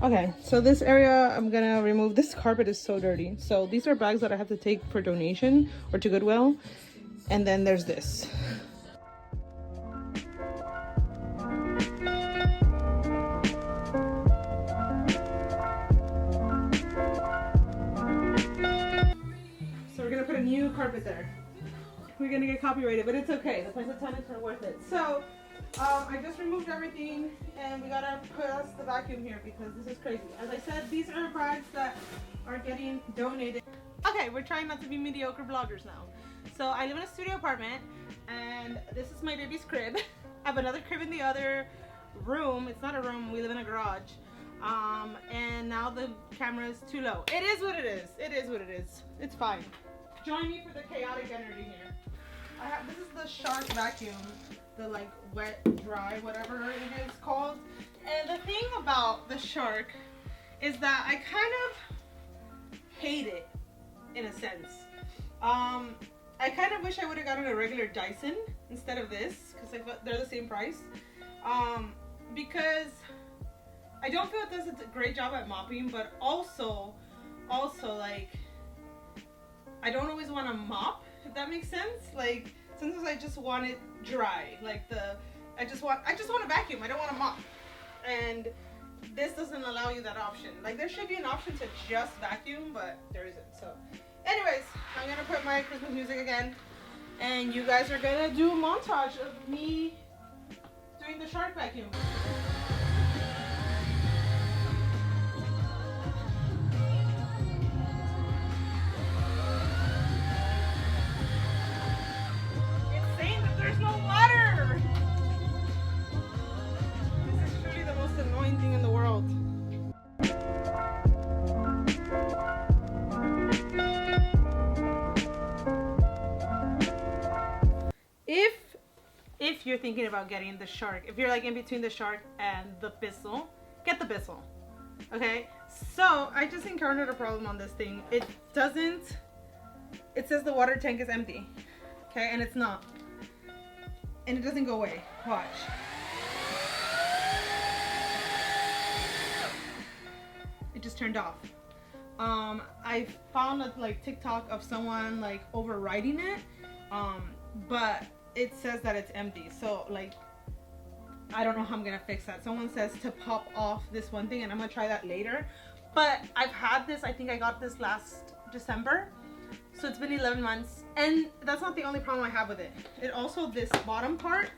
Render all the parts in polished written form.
Okay, so this area I'm gonna remove. This carpet is so dirty. So these are bags that I have to take for donation or to Goodwill. And then there's this. So we're gonna put a new carpet there. We're gonna get copyrighted, but it's okay. The price of tenants are worth it. So I just removed everything, and we gotta put the vacuum here because this is crazy. As I said, these are bags that are getting donated. Okay, we're trying not to be mediocre vloggers now. So I live in a studio apartment, and this is my baby's crib. I have another crib in the other room. It's not a room, we live in a garage. And now the camera is too low. It is what it is. It is what it is. It's fine. Join me for the chaotic energy here. This is the Shark vacuum, the like wet, dry, whatever it is called. And the thing about the Shark is that I kind of hate it in a sense. I kind of wish I would have gotten a regular Dyson instead of this because they're the same price. Because I don't feel it does a great job at mopping, but also like I don't always want to mop, if that makes sense. Like sometimes I just want it dry. Like I just want a vacuum. I don't want to mop. And this doesn't allow you that option. Like there should be an option to just vacuum, but there isn't. So anyways, I'm gonna put my Christmas music again, and you guys are gonna do a montage of me doing the Shark vacuum. If you're thinking about getting the Shark, if you're like in between the Shark and the Bissell, get the Bissell. Okay, so I just encountered a problem on this thing. It says the water tank is empty. Okay, and it's not. And it doesn't go away. Watch. It just turned off. I found a like TikTok of someone like overriding it, but it says that it's empty. So like I don't know how I'm gonna fix that. Someone says to pop off this one thing, and I'm gonna try that later. But I've had this, I think I got this last December, so it's been 11 months, and that's not the only problem I have with it. It also, this bottom part,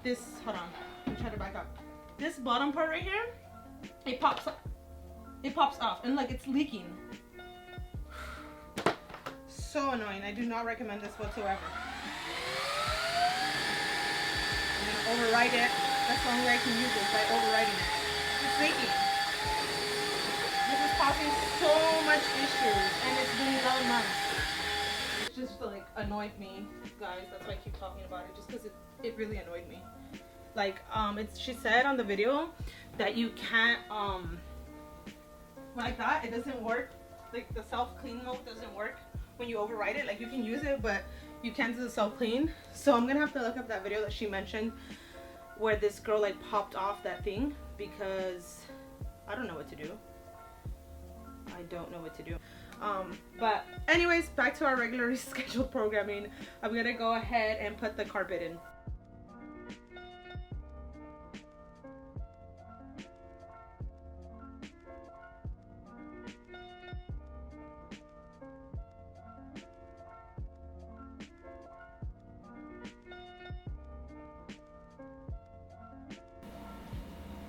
hold on, I'm trying to back up. This bottom part right here, it pops off, and like it's leaking. So annoying. I do not recommend this whatsoever. Override it. That's the only way I can use it, by overriding it. It's leaking. This is causing so much issues, and it's been 11 months. It just like annoyed me, guys. That's why I keep talking about it, just because it really annoyed me. Like she said on the video that you can't like that. It doesn't work. Like the self-clean mode doesn't work when you override it. Like you can use it, but you can't do the self-clean. So I'm gonna have to look up that video that she mentioned where this girl like popped off that thing, because I don't know what to do. I don't know what to do. But anyways, back to our regularly scheduled programming. I'm gonna go ahead and put the carpet in.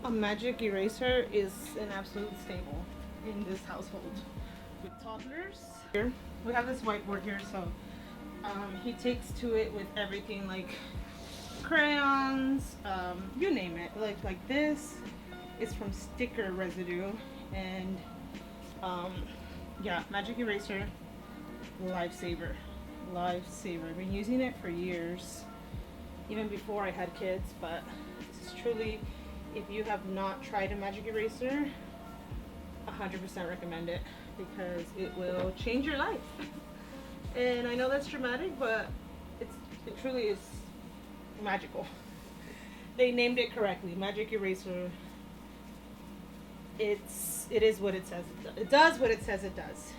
A magic eraser is an absolute staple in this household. With toddlers, here we have this whiteboard here, so he takes to it with everything, like crayons, you name it. Like this is from sticker residue, and yeah, magic eraser, lifesaver. I've been using it for years, even before I had kids. But this is truly, if you have not tried a magic eraser, 100% recommend it, because it will change your life. And I know that's dramatic, but it truly is magical. They named it correctly, magic eraser it is what it says it does. It does what it says it does.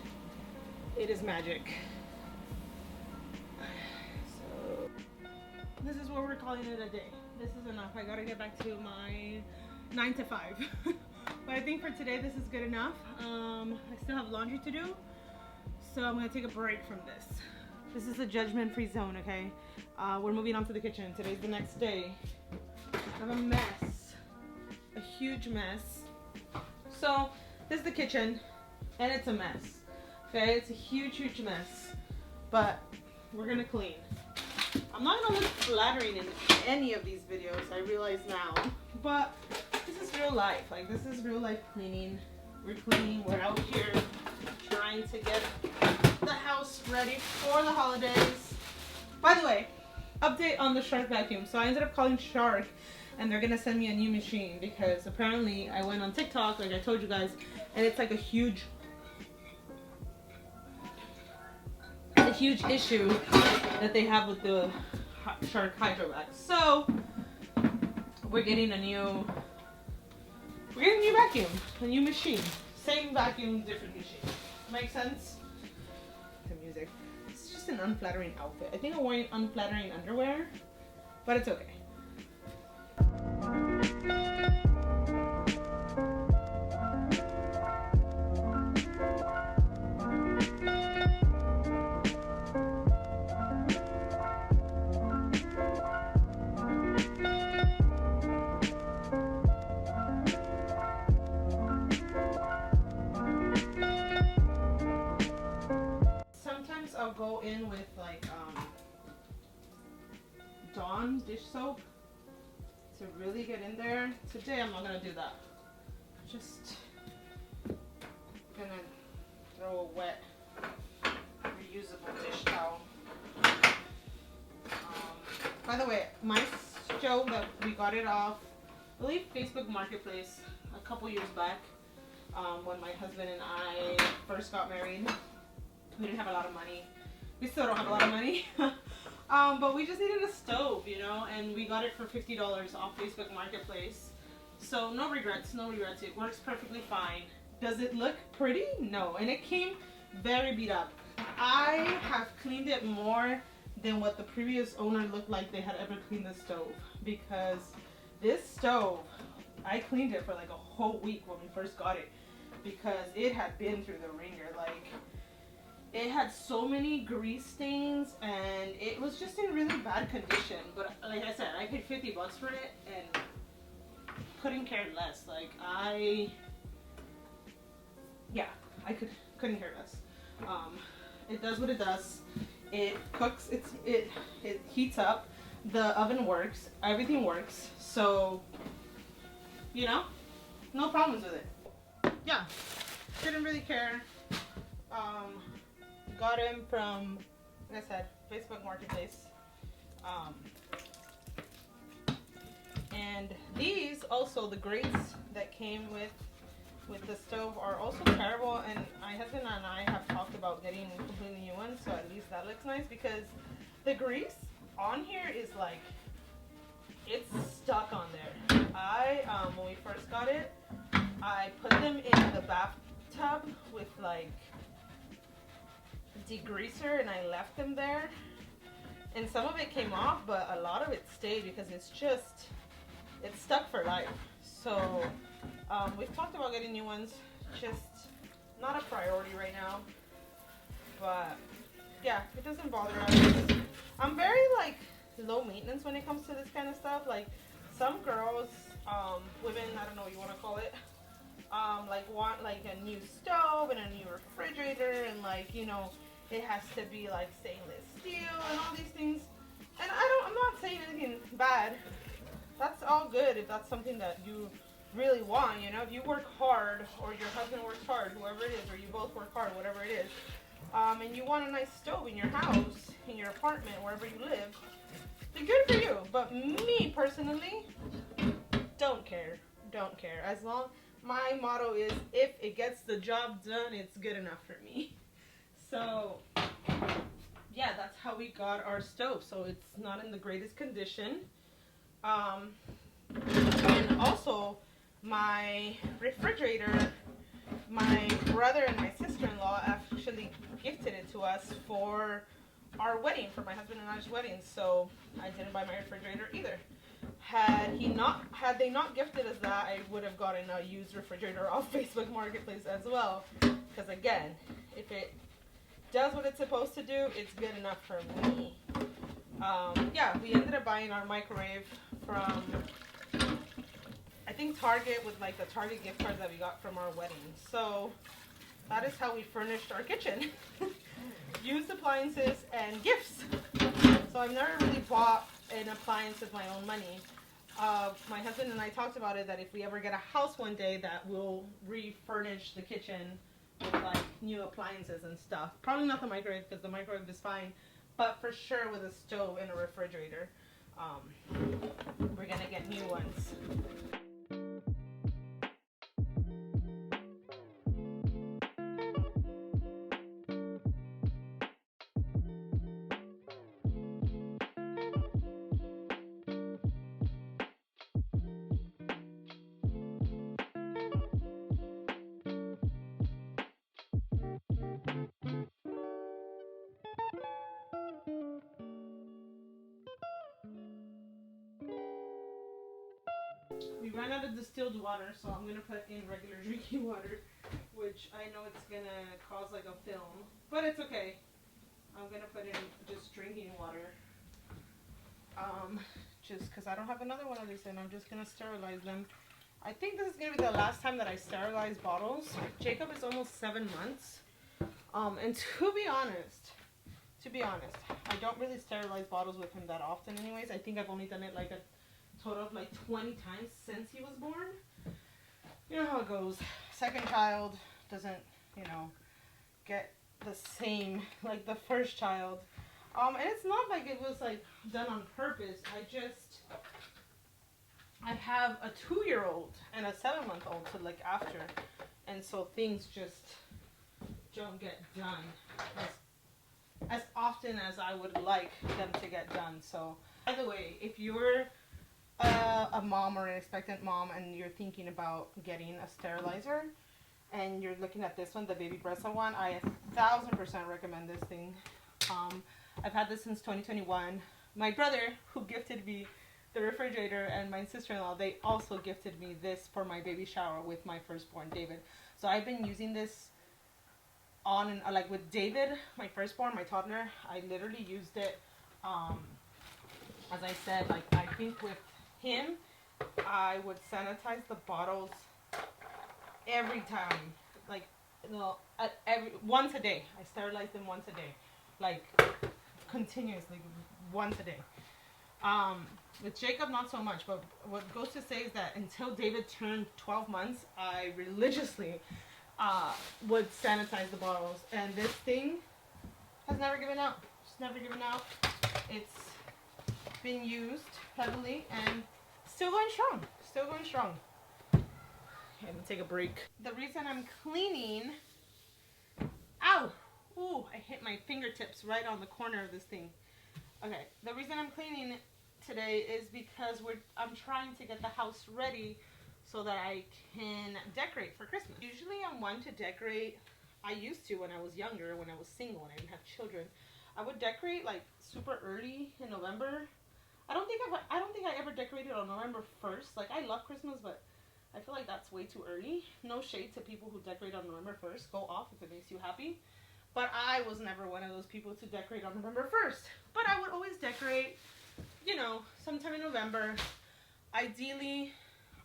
It is magic. So this is what we're calling it a day. This is enough. I gotta get back to my 9 to 5. But I think for today this is good enough. I still have laundry to do, so I'm gonna take a break from this. This is a judgment-free zone, okay? We're moving on to the kitchen. Today's the next day. I have a mess, a huge mess. So this is the kitchen, and it's a mess. Okay, it's a huge mess, but we're gonna clean. I'm not gonna look flattering in any of these videos, I realize now, but this is real life. Like, this is real life cleaning. We're cleaning, we're out here trying to get the house ready for the holidays. By the way, update on the Shark vacuum. So I ended up calling Shark, and they're gonna send me a new machine because apparently I went on TikTok, like I told you guys, and it's like a huge issue that they have with the Shark Hydrovac. So we're getting a new vacuum, a new machine. Same vacuum, different machine. Make sense? The music. It's just an unflattering outfit. I think I'm wearing unflattering underwear, but it's okay. I'll go in with like Dawn dish soap to really get in there. Today I'm not gonna do that. I'm just gonna throw a wet reusable dish towel. By the way, my stove that we got it off, I believe Facebook Marketplace a couple years back, when my husband and I first got married. We didn't have a lot of money. We still don't have a lot of money. But we just needed a stove, you know, and we got it for $50 off Facebook Marketplace. So no regrets, no regrets. It works perfectly fine. Does it look pretty? No. And it came very beat up. I have cleaned it more than what the previous owner looked like they had ever cleaned the stove. Because this stove, I cleaned it for like a whole week when we first got it. Because it had been through the ringer. Like, it had so many grease stains and it was just in really bad condition. But like I said, I paid $50 for it and couldn't care less. Like, I couldn't care less. It does what it does. It cooks, it heats up, the oven works, everything works. So, you know, no problems with it. Yeah, didn't really care. Got him from, like I said, Facebook Marketplace. And these also, the grates that came with the stove are also terrible, and my husband and I have talked about getting completely new ones, so at least that looks nice, because the grease on here is like, it's stuck on there. When we first got it, I put them in the bathtub with like degreaser and I left them there, and some of it came off, but a lot of it stayed because it's stuck for life. So we've talked about getting new ones, just not a priority right now, but yeah, it doesn't bother us. I'm very like low maintenance when it comes to this kind of stuff. Like, some girls, women, I don't know what you want to call it, like want like a new stove and a new refrigerator, and like, you know, it has to be like stainless steel and all these things. And I'm not saying anything bad. That's all good if that's something that you really want, you know. If you work hard, or your husband works hard, whoever it is, or you both work hard, whatever it is, and you want a nice stove in your house, in your apartment, wherever you live, then good for you. But me personally, don't care. As long, my motto is, if it gets the job done, it's good enough for me. So yeah, that's how we got our stove. So it's not in the greatest condition. And also, my refrigerator, my brother and my sister-in-law actually gifted it to us for our wedding, for my husband and I's wedding. So I didn't buy my refrigerator either. Had they not gifted us that, I would have gotten a used refrigerator off Facebook Marketplace as well. Because again, if it does what it's supposed to do, it's good enough for me. Yeah, we ended up buying our microwave from, I think, Target, with like the Target gift cards that we got from our wedding. So that is how we furnished our kitchen. Used appliances and gifts. So I've never really bought an appliance with my own money. My husband and I talked about it, that if we ever get a house one day, that we'll refurnish the kitchen with like new appliances and stuff. Probably not the microwave, because the microwave is fine, but for sure with a stove and a refrigerator. We're gonna get new ones. We ran out of distilled water, so I'm gonna put in regular drinking water, which I know it's gonna cause like a film, but it's okay. I'm gonna put in just drinking water, just because I don't have another one of these, and I'm just gonna sterilize them. I think this is gonna be the last time that I sterilize bottles. Jacob is almost 7 months, and to be honest, I don't really sterilize bottles with him that often anyways. I think I've only done it like a total of like 20 times since he was born. You know how it goes. Second child doesn't, get the same like the first child. And it's not like it was like done on purpose. I have a 2-year-old and a 7-month-old to look after, and so things just don't get done as often as I would like them to get done. So, by the way, if you're a mom or an expectant mom and you're thinking about getting a sterilizer and you're looking at this one, the Baby Bressa one, I 1000% recommend this thing. I've had this since 2021. My brother, who gifted me the refrigerator, and my sister-in-law, they also gifted me this for my baby shower with my firstborn, David. So I've been using this on and like with David, my firstborn, my toddler. I literally used it, as I said, like I think with him, I would sanitize the bottles every time, like once a day. I sterilize them once a day, like continuously, once a day. With Jacob, not so much, but what goes to say is that until David turned 12 months, I religiously would sanitize the bottles, and this thing has never given out. It's never given out. It's been used heavily and still going strong. Still going strong. Okay, let me take a break. The reason I'm cleaning, ow, ooh, I hit my fingertips right on the corner of this thing. Okay, the reason I'm cleaning today is because I'm trying to get the house ready so that I can decorate for Christmas. Usually I'm one to decorate. I used to when I was younger, when I was single and I didn't have children. I would decorate like super early in November. I don't think I ever decorated on November 1st. Like, I love Christmas, but I feel like that's way too early. No shade to people who decorate on November 1st. Go off if it makes you happy. But I was never one of those people to decorate on November 1st. But I would always decorate, sometime in November. Ideally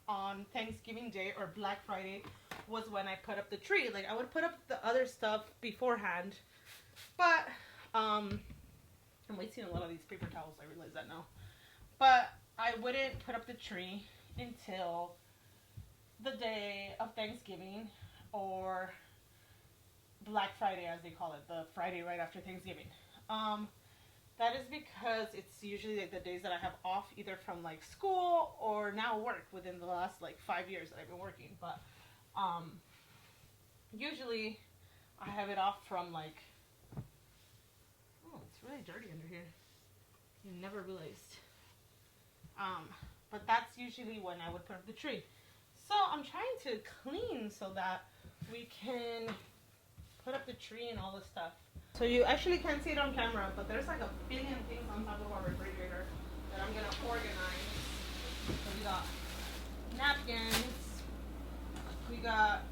on Thanksgiving Day or Black Friday was when I put up the tree. Like, I would put up the other stuff beforehand. But, I'm wasting a lot of these paper towels, I realize that now. But I wouldn't put up the tree until the day of Thanksgiving, or Black Friday as they call it, the Friday right after Thanksgiving. That is because it's usually like the days that I have off, either from like school or now work, within the last like 5 years that I've been working. But usually I have it off from like, oh, it's really dirty under here. You never realized. But that's usually when I would put up the tree. So I'm trying to clean so that we can put up the tree and all this stuff. So you actually can't see it on camera, but there's like a billion things on top of our refrigerator that I'm gonna organize. So we got napkins, we got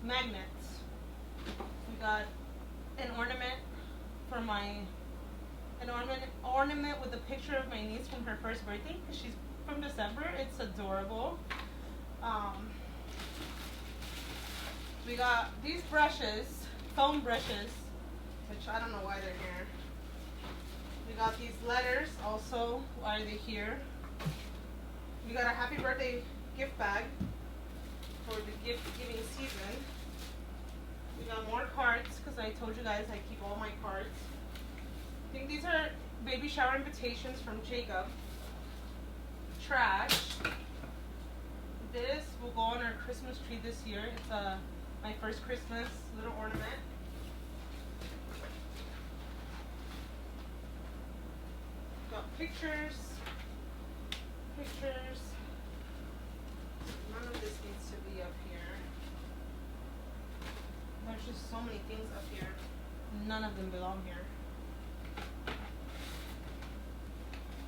magnets, we got an ornament for ornament with a picture of my niece from her first birthday, because she's from December. It's adorable. We got these brushes, foam brushes, which I don't know why they're here. We got these letters also. Why are they here? We got a happy birthday gift bag for the gift giving season. We got more cards, because I told you guys I keep all my cards. I think these are baby shower invitations from Jacob. Trash. This will go on our Christmas tree this year. It's my first Christmas little ornament. Got pictures. None of this needs to be up here. There's just so many things up here. None of them belong here.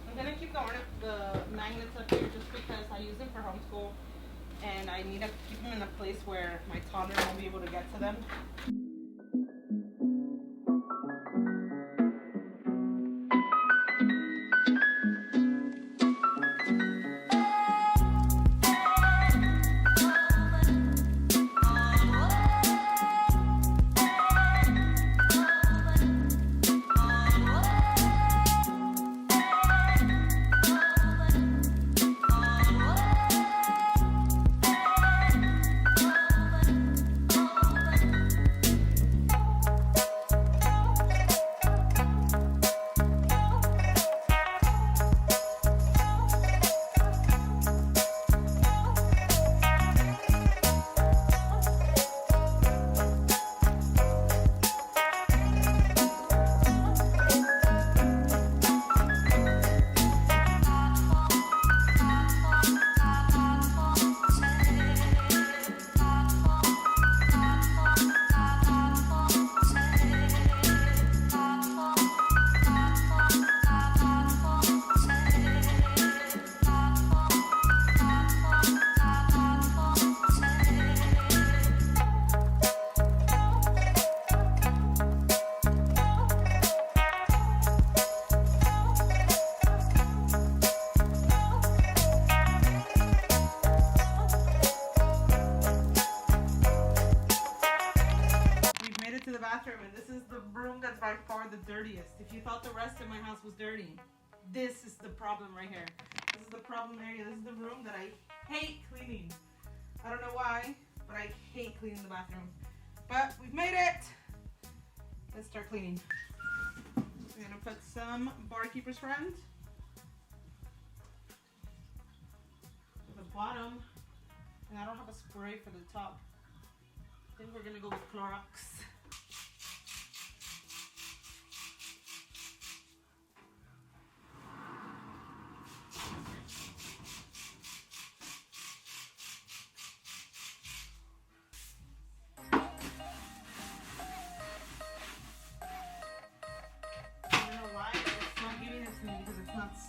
I'm gonna keep the magnets up here just because I use them for homeschool, and I need to keep them in a place where my toddler won't be able to get to them. By far the dirtiest. If you thought the rest of my house was dirty, this is the problem right here. This is the problem area. This is the room that I hate cleaning. I don't know why, but I hate cleaning the bathroom. But we've made it. Let's start cleaning. We're gonna put some Barkeeper's Friend at the bottom, and I don't have a spray for the top. I think we're gonna go with Clorox.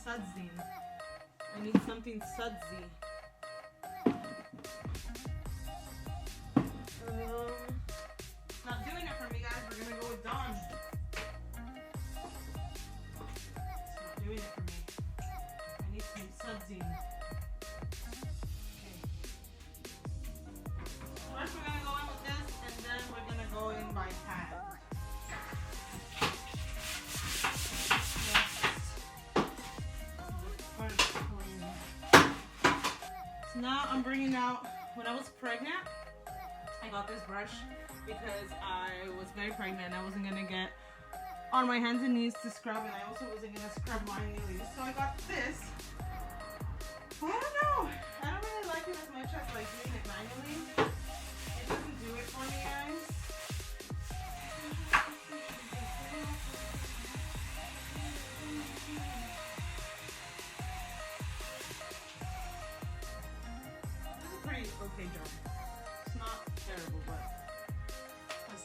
Sudsing. I need something sudsy. It's not doing it for me, guys. We're gonna go with Dawn. It's not doing it for me. I need some sudsing. Okay. First, we're gonna go in with this, and then we're gonna go in by hand. Now I'm bringing out, when I was pregnant, I got this brush because I was very pregnant and I wasn't going to get on my hands and knees to scrub, and I also wasn't going to scrub manually. So I got this. I don't know. I don't really like it as much as like doing it manually. It doesn't do it for me, guys.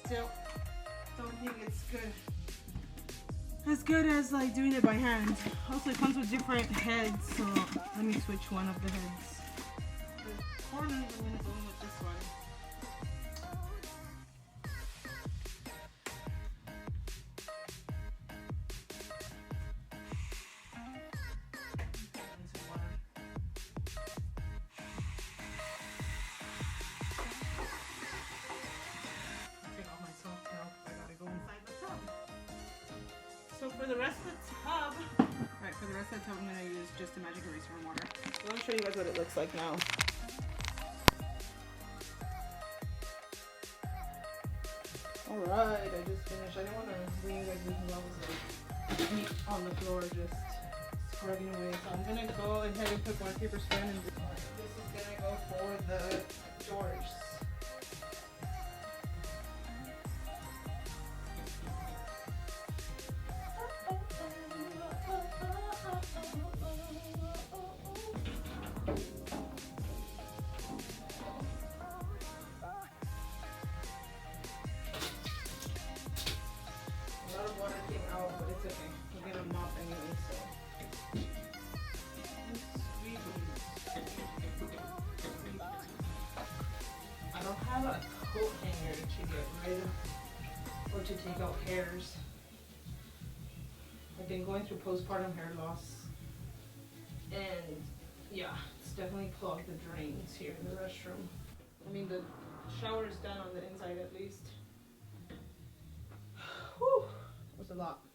still don't think it's good. As good as like doing it by hand. Also, it comes with different heads, so let me switch one of the heads. The corners I'm gonna go in with this one. Into water. Take off my soap now because I gotta go inside the tub. So for the rest of the tub, right, for the rest of the tub I'm gonna use just a magic eraser and water. So let me show you guys what it looks like now. Alright, I just finished. I didn't want to bring you guys with me. I was like meat on the floor just scrubbing away. So I'm gonna go ahead and put my paper span and this is gonna go for the doors. A lot of water came out, but it's okay. We're gonna mop anyway, so. I don't have a coat hanger to get rid of or to take out hairs. I've been going through postpartum hair loss, and yeah, it's definitely clogged the drains here in the restroom. I mean, the shower is done on the inside at least. Whew, that was a lot.